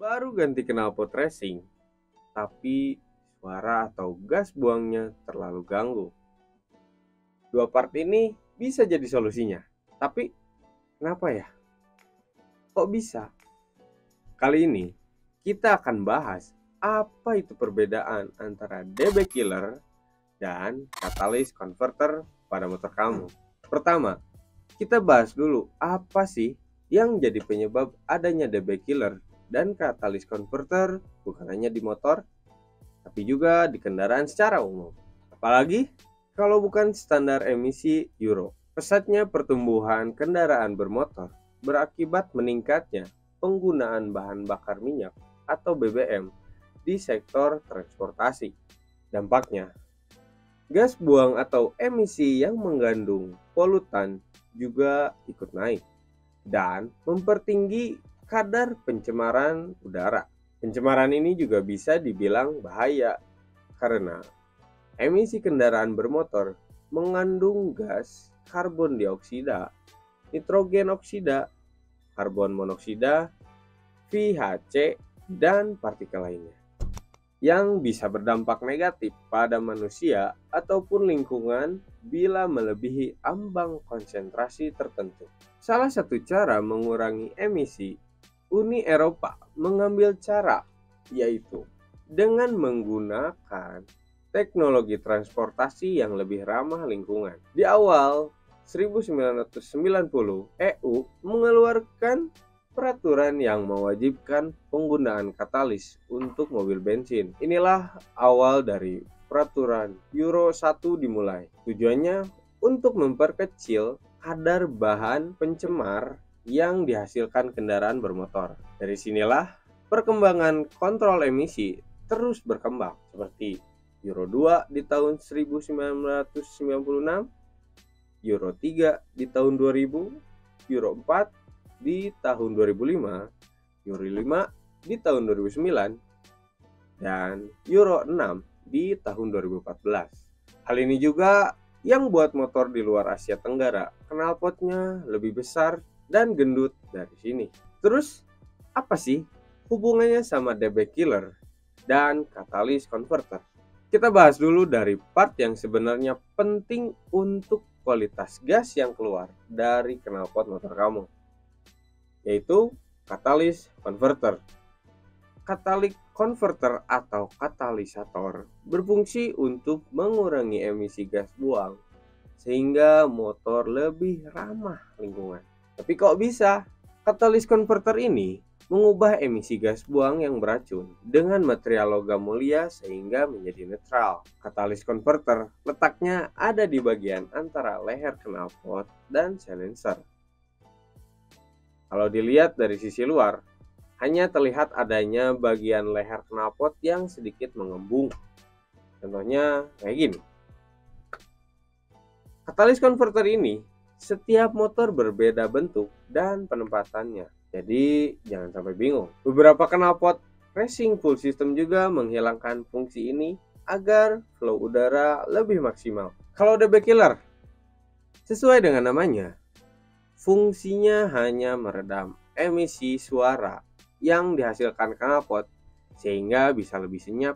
Baru ganti knalpot racing, tapi suara atau gas buangnya terlalu ganggu. Dua part ini bisa jadi solusinya. Tapi kenapa ya? Kok bisa? Kali ini kita akan bahas apa itu perbedaan antara DB killer dan catalyst converter pada motor kamu. Pertama, kita bahas dulu apa sih yang jadi penyebab adanya DB killer dan catalyst converter bukan hanya di motor, tapi juga di kendaraan secara umum. Apalagi kalau bukan standar emisi Euro. Pesatnya pertumbuhan kendaraan bermotor berakibat meningkatnya penggunaan bahan bakar minyak atau BBM di sektor transportasi. Dampaknya, gas buang atau emisi yang mengandung polutan juga ikut naik dan mempertinggi kadar pencemaran udara. Pencemaran ini juga bisa dibilang bahaya karena emisi kendaraan bermotor mengandung gas karbon dioksida, nitrogen oksida, karbon monoksida, VHC, dan partikel lainnya yang bisa berdampak negatif pada manusia ataupun lingkungan bila melebihi ambang konsentrasi tertentu. Salah satu cara mengurangi emisi, Uni Eropa mengambil cara yaitu dengan menggunakan teknologi transportasi yang lebih ramah lingkungan. Di awal 1990, EU mengeluarkan peraturan yang mewajibkan penggunaan katalis untuk mobil bensin. Inilah awal dari peraturan Euro 1 dimulai. Tujuannya untuk memperkecil kadar bahan pencemar yang dihasilkan kendaraan bermotor. Dari sinilah perkembangan kontrol emisi terus berkembang, seperti Euro 2 di tahun 1996, Euro 3 di tahun 2000, Euro 4 di tahun 2005, Euro 5 di tahun 2009, dan Euro 6 di tahun 2014. Hal ini juga yang buat motor di luar Asia Tenggara knalpotnya lebih besar dan gendut dari sini. Terus, apa sih hubungannya sama DB killer dan catalyst converter? Kita bahas dulu dari part yang sebenarnya penting untuk kualitas gas yang keluar dari knalpot motor kamu, yaitu catalyst converter. Catalytic converter atau katalisator berfungsi untuk mengurangi emisi gas buang sehingga motor lebih ramah lingkungan. Tapi kok bisa? Catalyst converter ini mengubah emisi gas buang yang beracun dengan material logam mulia sehingga menjadi netral. Catalyst converter letaknya ada di bagian antara leher knalpot dan silencer. Kalau dilihat dari sisi luar, hanya terlihat adanya bagian leher knalpot yang sedikit mengembung. Contohnya kayak gini. Catalyst converter ini setiap motor berbeda bentuk dan penempatannya. Jadi jangan sampai bingung. Beberapa knalpot racing full system juga menghilangkan fungsi ini agar flow udara lebih maksimal. Kalau DB killer, sesuai dengan namanya, fungsinya hanya meredam emisi suara yang dihasilkan knalpot sehingga bisa lebih senyap.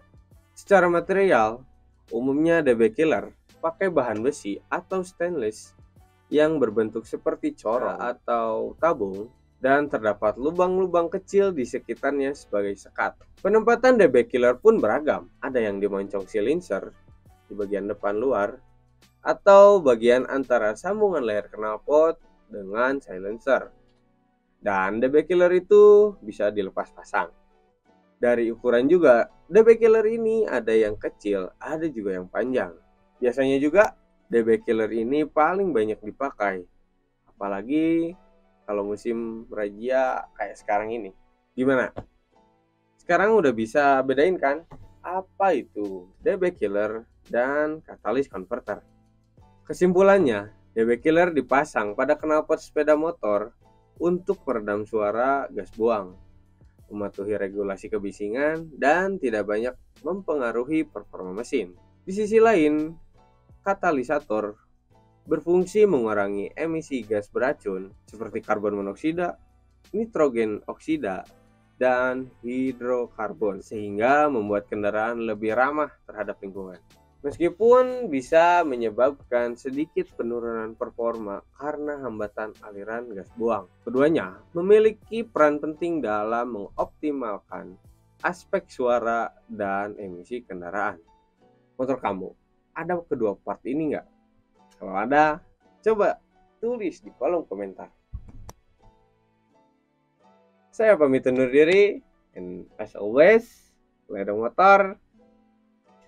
Secara material, umumnya DB killer pakai bahan besi atau stainless yang berbentuk seperti corong atau tabung dan terdapat lubang-lubang kecil di sekitarnya sebagai sekat. Penempatan DB killer pun beragam. Ada yang dimoncong silencer di bagian depan luar atau bagian antara sambungan leher knalpot dengan silencer. Dan DB killer itu bisa dilepas pasang. Dari ukuran juga, DB killer ini ada yang kecil, ada juga yang panjang. Biasanya juga DB killer ini paling banyak dipakai, apalagi kalau musim razia kayak sekarang ini. Gimana? Sekarang udah bisa bedain kan apa itu DB killer dan catalyst converter? Kesimpulannya, DB killer dipasang pada knalpot sepeda motor untuk meredam suara gas buang, mematuhi regulasi kebisingan, dan tidak banyak mempengaruhi performa mesin. Di sisi lain, katalisator berfungsi mengurangi emisi gas beracun seperti karbon monoksida, nitrogen oksida, dan hidrokarbon, sehingga membuat kendaraan lebih ramah terhadap lingkungan. Meskipun bisa menyebabkan sedikit penurunan performa karena hambatan aliran gas buang. Keduanya memiliki peran penting dalam mengoptimalkan aspek suara dan emisi kendaraan. Menurut kamu, ada kedua part ini nggak? Kalau ada, coba tulis di kolom komentar. Saya pamit undur diri, and as always, ledeng motor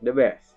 the best.